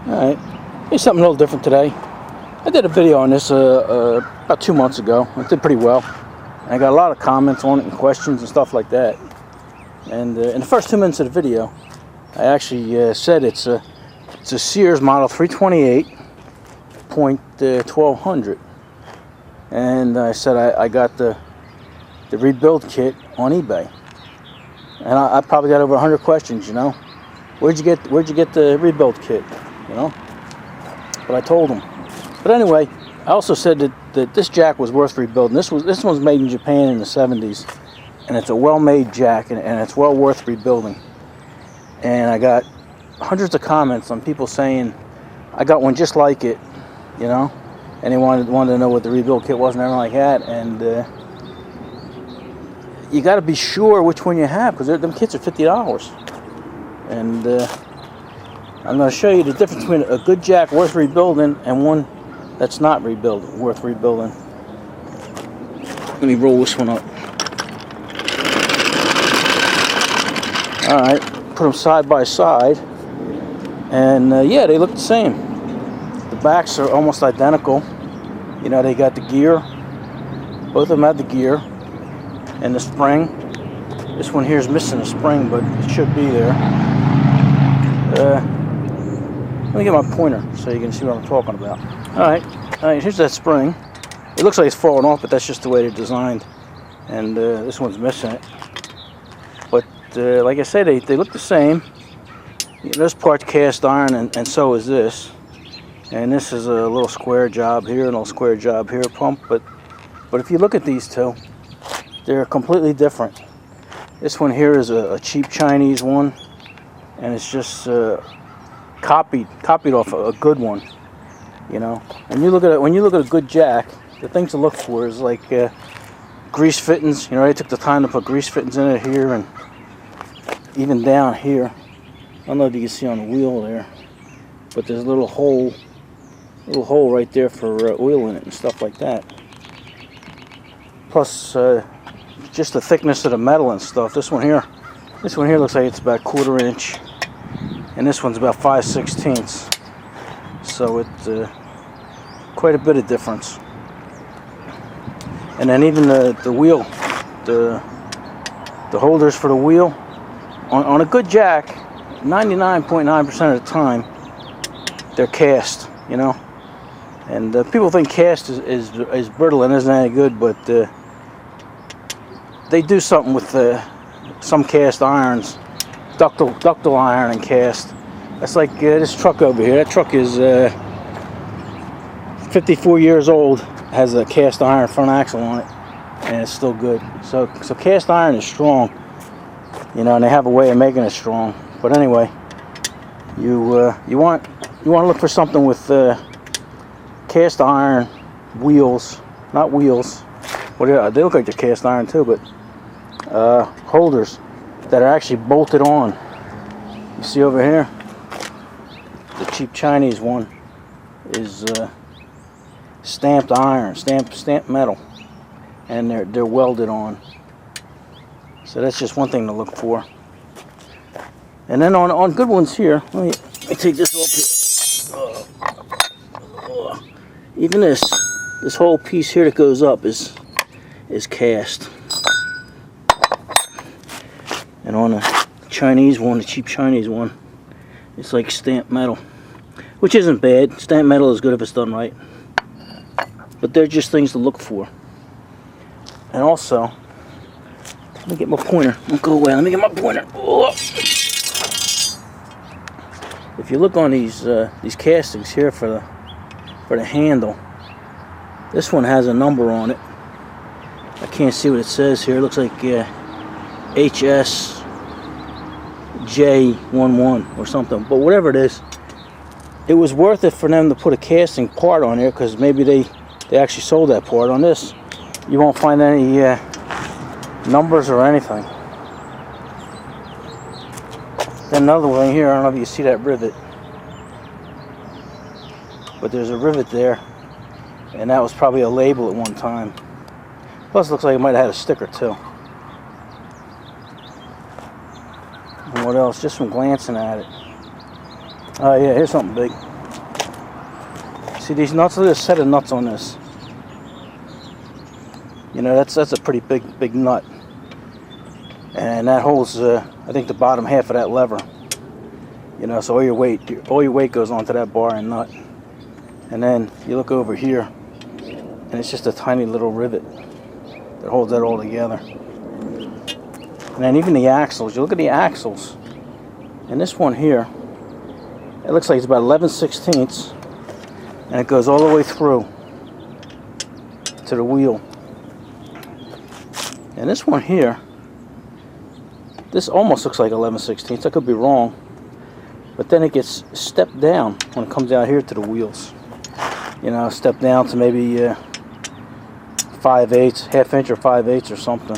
Alright, here's something a little different today. I did a video on this about 2 months ago. It did pretty well. And I got a lot of comments on it and questions and stuff like that. And in the first 2 minutes of the video, I actually said it's a Sears Model 328.1200. And I said I got the rebuild kit on eBay. And I probably got over 100 questions, you know. Where'd you get the rebuild kit? You know, but I told them. But anyway, I also said that this jack was worth rebuilding. This one's made in Japan in the 70s, and it's a well-made jack, and it's well worth rebuilding. And I got hundreds of comments on people saying I got one just like it, you know, and they wanted to know what the rebuild kit was and everything like that. And you got to be sure which one you have, because them kits are $50, and I'm going to show you the difference between a good jack worth rebuilding and one that's not worth rebuilding. Let me roll this one up. Alright, put them side by side. And yeah, they look the same. The backs are almost identical. You know, they got the gear. Both of them have the gear. And the spring. This one here is missing a spring, but it should be there. Let me get my pointer so you can see what I'm talking about. Alright, here's that spring. It looks like it's falling off, but that's just the way they're designed. And this one's missing it. But like I said, they look the same. This part's cast iron, and so is this. And this is a little square job here, and a little square job here, pump. But if you look at these two, they're completely different. This one here is a cheap Chinese one, and it's just copied off a good one, you know. And when you look at a good jack, the things to look for is like grease fittings. You know, they took the time to put grease fittings in it here, and even down here. I don't know if you can see on the wheel there, but there's a little hole right there for oil in it and stuff like that. Plus, just the thickness of the metal and stuff. This one here looks like it's about 1/4 inch. And this one's about 5/16. So it's quite a bit of difference. And then even the wheel, the holders for the wheel, on a good jack, 99.9% of the time, they're cast, you know. And people think cast is brittle and isn't any good, but they do something with some cast irons. Ductile iron and cast. That's like this truck over here. That truck is 54 years old, has a cast iron front axle on it, and it's still good. So cast iron is strong, you know, and they have a way of making it strong. But anyway, you want to look for something with cast iron wheels, not wheels. Well, they look like they're cast iron too, but holders that are actually bolted on. You see over here, the cheap Chinese one is stamped iron, stamped metal, and they're welded on. So that's just one thing to look for. And then on good ones here, let me take this off here. Even this whole piece here that goes up is cast. And on the Chinese one, the cheap Chinese one, it's like stamped metal, which isn't bad. Stamped metal is good if it's done right. But they're just things to look for. And also, let me get my pointer. Don't go away. Let me get my pointer. Oh. If you look on these castings here for the handle, this one has a number on it. I can't see what it says here. It looks like HSJ11 or something, but whatever it is, it was worth it for them to put a casting part on there, because maybe they actually sold that part. On this, you won't find any numbers or anything. Then another one here, I don't know if you see that rivet, but there's a rivet there, and that was probably a label at one time. Plus it looks like it might have had a sticker too. And what else? Just from glancing at it. Oh yeah, here's something big. See these nuts? Look at a set of nuts on this. You know, that's a pretty big nut. And that holds, I think, the bottom half of that lever. You know, so all your weight goes onto that bar and nut. And then you look over here, and it's just a tiny little rivet that holds that all together. And then even the axles, you look at the axles, and this one here, it looks like it's about 11/16, and it goes all the way through to the wheel. And this one here, this almost looks like 11/16. I could be wrong, but then it gets stepped down when it comes out here to the wheels. You know, stepped down to maybe 5/8, ½ inch or 5/8 or something.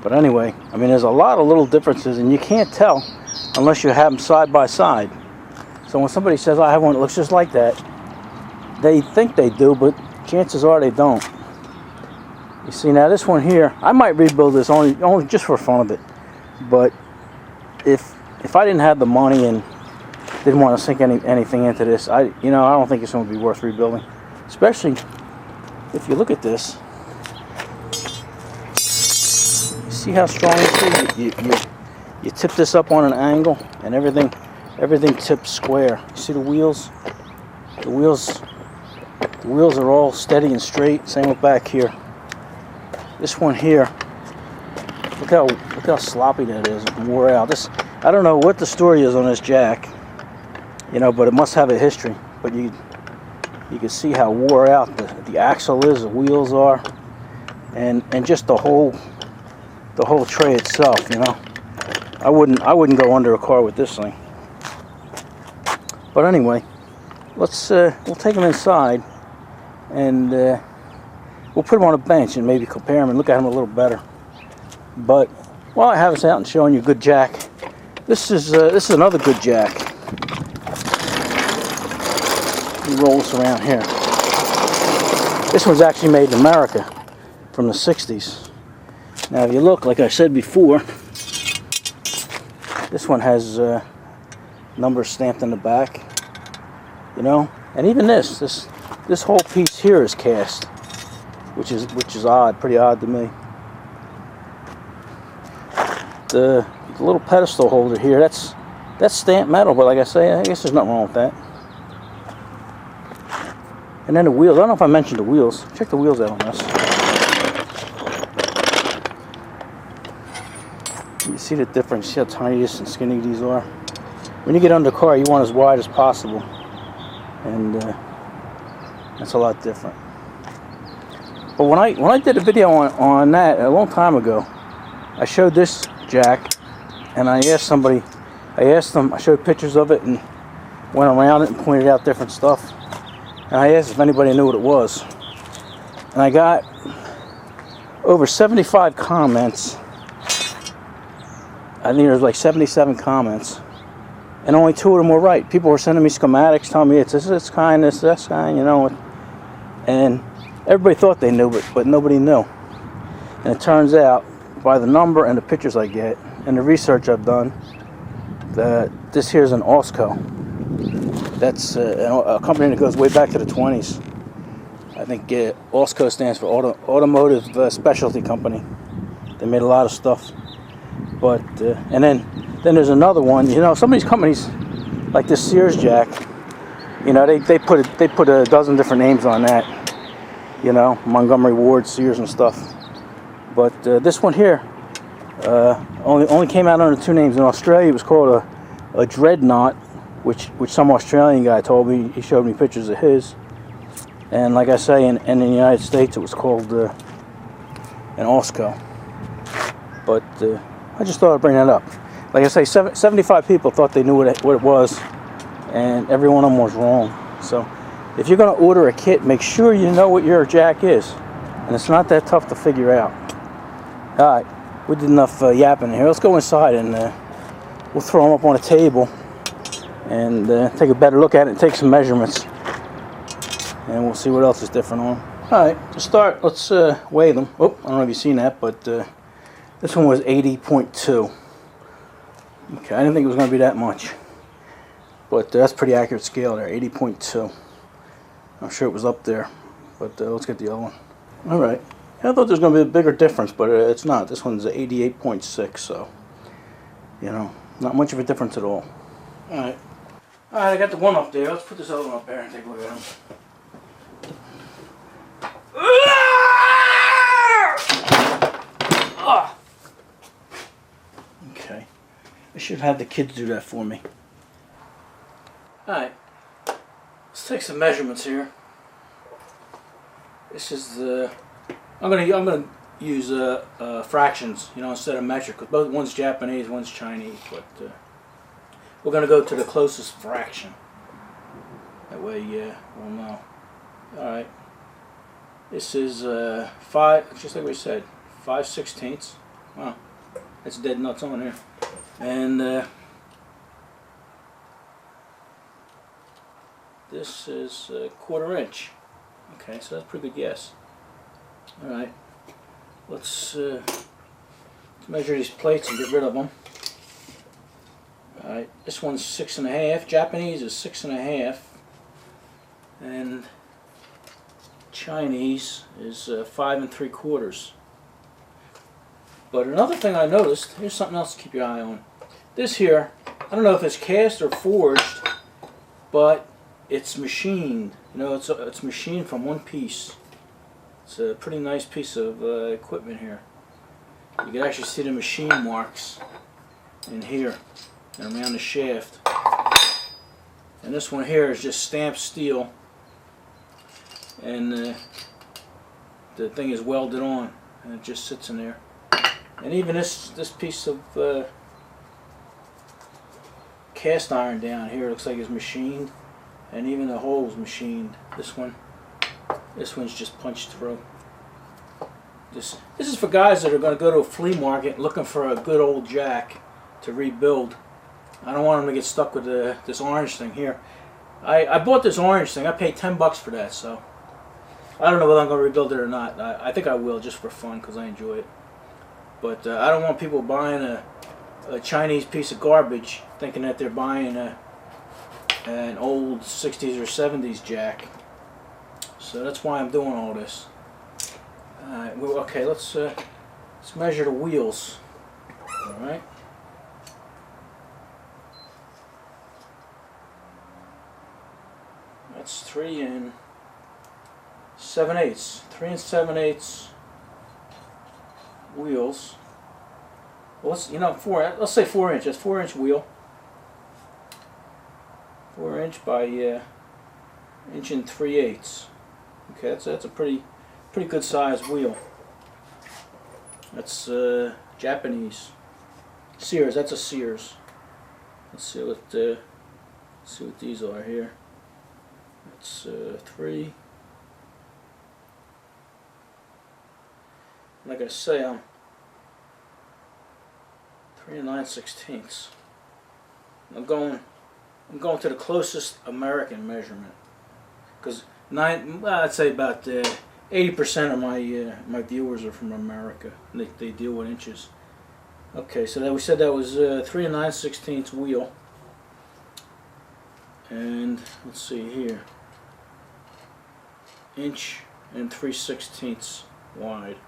But anyway, I mean, there's a lot of little differences, and you can't tell unless you have them side by side. So when somebody says, I have one that looks just like that, they think they do, but chances are they don't. You see, now this one here, I might rebuild this only just for fun of it. But if I didn't have the money and didn't want to sink anything into this, I don't think it's going to be worth rebuilding. Especially if you look at this. See how strong it is? You tip this up on an angle, and everything tips square. You see the wheels? The wheels are all steady and straight. Same with back here. This one here, look how sloppy that is and wore out. I don't know what the story is on this jack, you know, but it must have a history. But you can see how wore out the axle is, the wheels are, and just the whole tray itself. You know, I wouldn't go under a car with this thing. But anyway, we'll take them inside, and we'll put them on a bench and maybe compare them and look at them a little better. But while I have us out and showing you a good jack, this is another good jack. Let me roll this around here. This one's actually made in America from the 60s. Now if you look, like I said before, this one has numbers stamped in the back, you know, and even this whole piece here is cast, which is odd, pretty odd to me. The little pedestal holder here, that's stamped metal, but like I say, I guess there's nothing wrong with that. And then the wheels, I don't know if I mentioned the wheels. Check the wheels out on this. You see the difference, see how tiny and skinny these are? When you get under the car, you want as wide as possible. And that's a lot different. But when I did a video on that a long time ago, I showed this jack, and I asked them, I showed pictures of it and went around it and pointed out different stuff. And I asked if anybody knew what it was. And I got over 75 comments. I think there was like 77 comments. And only 2 of them were right. People were sending me schematics telling me it's this kind, this kind, you know. And everybody thought they knew, but nobody knew. And it turns out, by the number and the pictures I get, and the research I've done, that this here is an Osco. That's a company that goes way back to the 20s. I think Osco stands for Automotive Specialty Company. They made a lot of stuff. But and then there's another one. You know, some of these companies, like this Sears jack, you know, they put a dozen different names on that. You know, Montgomery Ward, Sears, and stuff. But this one here only came out under 2 names. In Australia, it was called a Dreadnought, which some Australian guy told me. He showed me pictures of his. And like I say, in the United States, it was called an Osco. But I just thought I'd bring that up. Like I say, 75 people thought they knew what it was, and every one of them was wrong. So if you're going to order a kit, make sure you know what your jack is. And it's not that tough to figure out. Alright, we did enough yapping here. Let's go inside and we'll throw them up on a table and take a better look at it and take some measurements. And we'll see what else is different on them. Alright, to start, let's weigh them. Oh, I don't know if you've seen that, but this one was 80.2. Okay, I didn't think it was going to be that much. But that's pretty accurate scale there, 80.2. I'm sure it was up there, but let's get the other one. All right. I thought there was going to be a bigger difference, but it's not. This one's 88.6, so, you know, not much of a difference at all. All right. All right, I got the one up there. Let's put this other one up there and take a look at him. Okay. I should have had the kids do that for me. All right. Let's take some measurements here. This is the. I'm gonna use fractions, you know, instead of metric. Cause both one's Japanese, one's Chinese, but we're gonna go to the closest fraction. That way, we'll know. All right. This is 5. Just like we said, 5/16. Wow, that's dead nuts on here. And this is a 1/4 inch. Okay, so that's a pretty good guess. All right, let's measure these plates and get rid of them. All right, this one's 6.5. Japanese is 6.5, and Chinese is 5 3/4. But another thing I noticed, here's something else to keep your eye on. This here, I don't know if it's cast or forged, but it's machined. You know, it's machined from one piece. It's a pretty nice piece of equipment here. You can actually see the machine marks in here and around the shaft. And this one here is just stamped steel, and the thing is welded on, and it just sits in there. And even this piece of cast iron down here looks like it's machined, and even the hole's machined. This one's just punched through. This is for guys that are going to go to a flea market looking for a good old jack to rebuild. I don't want them to get stuck with this orange thing here. I bought this orange thing. I paid $10 for that, so I don't know whether I'm going to rebuild it or not. I think I will, just for fun, because I enjoy it. But I don't want people buying a Chinese piece of garbage thinking that they're buying an old 60s or 70s jack. So that's why I'm doing all this. Alright, well, okay, let's measure the wheels. Alright. That's 3 7/8. 3 7/8 wheels. Well, let's say 4 inch. That's 4-inch wheel. 4 inch by 1 3/8 inches. Okay, that's a pretty good sized wheel. That's Japanese. Sears. That's a Sears. Let's see what these are here. That's 3. Like I say, I'm 3 9/16. I'm going to the closest American measurement, because I'd say about 80% of my viewers are from America. They deal with inches. Okay, so we said that was 3 9/16 wheel, and let's see here, 1 3/16 inches wide.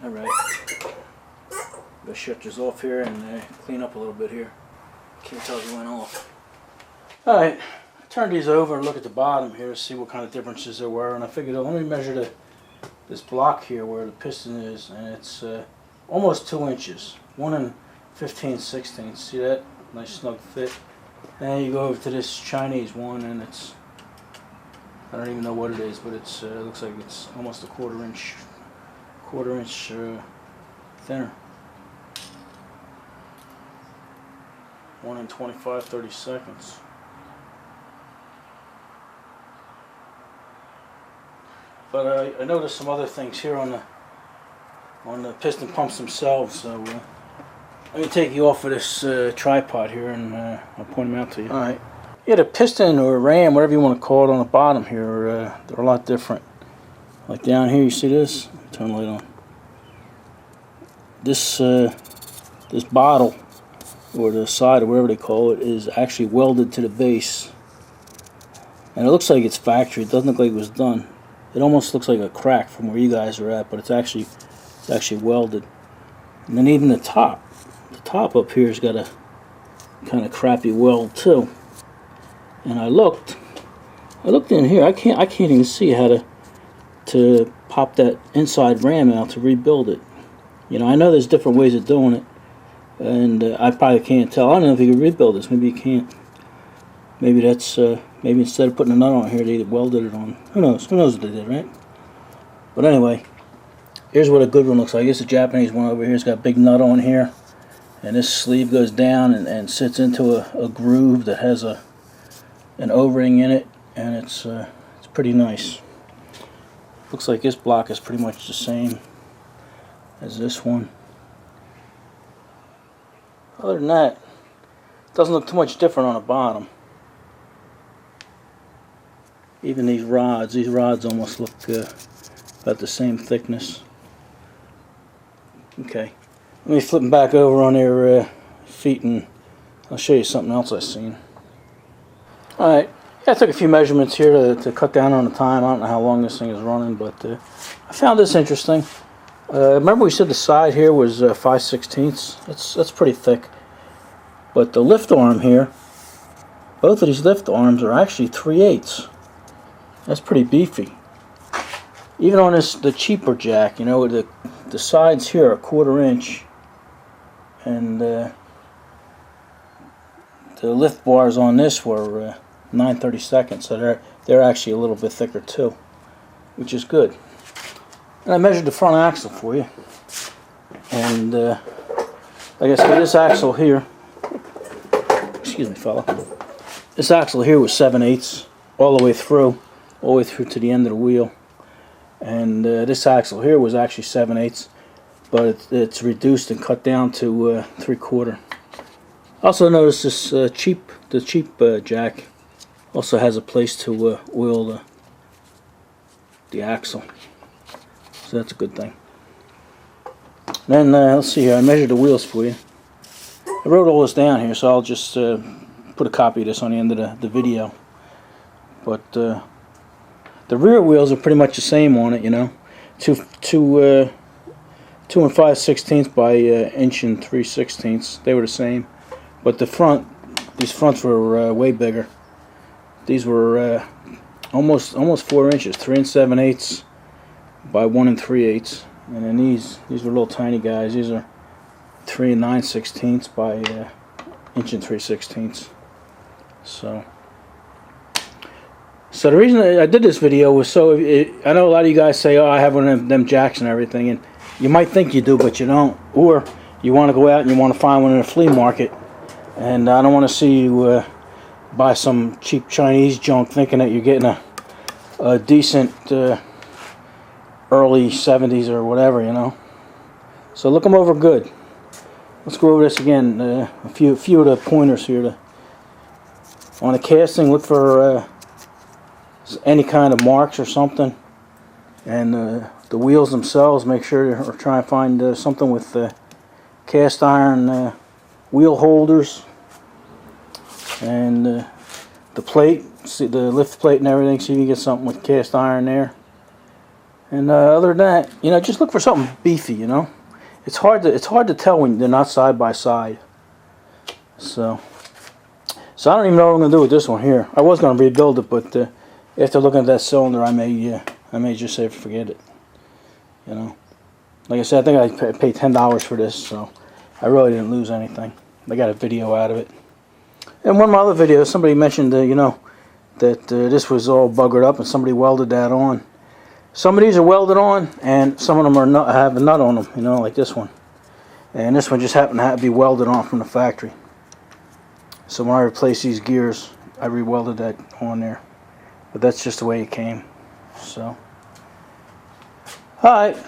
All right. I'll shut this off here and clean up a little bit here. Can't tell if it went off. Alright, turn these over and look at the bottom here to see what kind of differences there were. And I figured, let me measure this block here where the piston is, and it's almost 2 inches. 1 15/16. See that? Nice snug fit. And you go over to this Chinese one, and it's, I don't even know what it is, but it's looks like it's almost a 1/4 inch thinner. 1 25/32. But I noticed some other things here on the piston pumps themselves. So let me take you off of this tripod here, and I'll point them out to you. All right. Yeah, the piston or ram, whatever you want to call it, on the bottom here, they're a lot different. Like down here, you see this? Turn the light on. This bottle, or the side, or whatever they call it, is actually welded to the base. And it looks like it's factory. It doesn't look like it was done. It almost looks like a crack from where you guys are at, but it's actually welded. And then even the top up here's got a kind of crappy weld too. And I looked in here. I can't even see how to pop that inside ram out to rebuild it. You know, I know there's different ways of doing it, and I probably can't tell. I don't know if you can rebuild this. Maybe you can't. Maybe that's maybe instead of putting a nut on here, they welded it on. Who knows? Who knows what they did, right? But anyway, here's what a good one looks like. This is a Japanese one over here. It's got a big nut on here, and this sleeve goes down and sits into a groove that has an O-ring in it, and it's pretty nice. Looks like this block is pretty much the same as this one. Other than that, it doesn't look too much different on the bottom. Even these rods almost look about the same thickness. Okay, let me flip them back over on their feet, and I'll show you something else I've seen. Alright, yeah, I took a few measurements here to cut down on the time. I don't know how long this thing is running, but I found this interesting. Remember we said the side here was 5/16. That's pretty thick. But the lift arm here, both of these lift arms are actually 3/8. That's pretty beefy. Even on the cheaper jack, you know, the sides here are 1/4 inch, and the lift bars on this were 9/32, so they're actually a little bit thicker too, which is good. And I measured the front axle for you, and like I said, this axle here, excuse me, fella, this axle here was 7/8 all the way through to the end of the wheel, and this axle here was actually 7/8, but it's reduced and cut down to 3/4. Also notice this the cheap jack also has a place to oil the axle, so that's a good thing. Then let's see here, I measured the wheels for you. I wrote all this down here, so I'll just put a copy of this on the end of the video. But the rear wheels are pretty much the same on it, you know, 2 5/16 by 1 3/16 inches. They were the same, but these fronts were way bigger. These were almost 4 inches, 3 7/8 by 1 3/8, and then these were little tiny guys. These are 3 9/16 by 1 3/16. So the reason I did this video was I know a lot of you guys say, oh, I have one of them jacks and everything, and you might think you do, but you don't. Or you want to go out and you want to find one in a flea market, and I don't want to see you buy some cheap Chinese junk thinking that you're getting a decent early 70s or whatever, you know. So look them over good. Let's go over this again. A few of the pointers here. On a casting, look for any kind of marks or something, and the wheels themselves, make sure or try and find something with cast iron wheel holders, and the plate, see the lift plate and everything, see if you can get something with cast iron there. And other than that, you know, just look for something beefy, you know. It's hard to tell when they're not side by side. So I don't even know what I'm gonna do with this one here. I was gonna rebuild it, but after looking at that cylinder, I may just say forget it. You know, like I said, I think I paid $10 for this, so I really didn't lose anything. I got a video out of it. And one of my other videos, somebody mentioned you know, that this was all buggered up and somebody welded that on. Some of these are welded on, and some of them have a nut on them. You know, like this one. And this one just happened to be welded on from the factory. So when I replaced these gears, I re-welded that on there. But that's just the way it came. So, alright.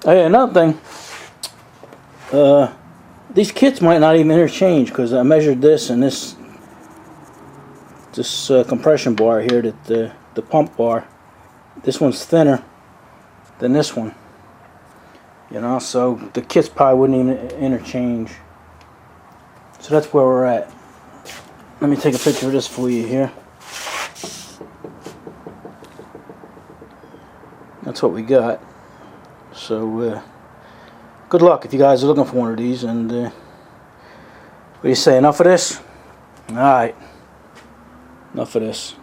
Oh, yeah, another thing. These kits might not even interchange, because I measured this and this compression bar here, that the pump bar. This one's thinner than this one. You know, so the kits probably wouldn't even interchange. So that's where we're at. Let me take a picture of this for you here. that's what we got. So good luck if you guys are looking for one of these. And what do you say, enough of this? Alright, enough of this.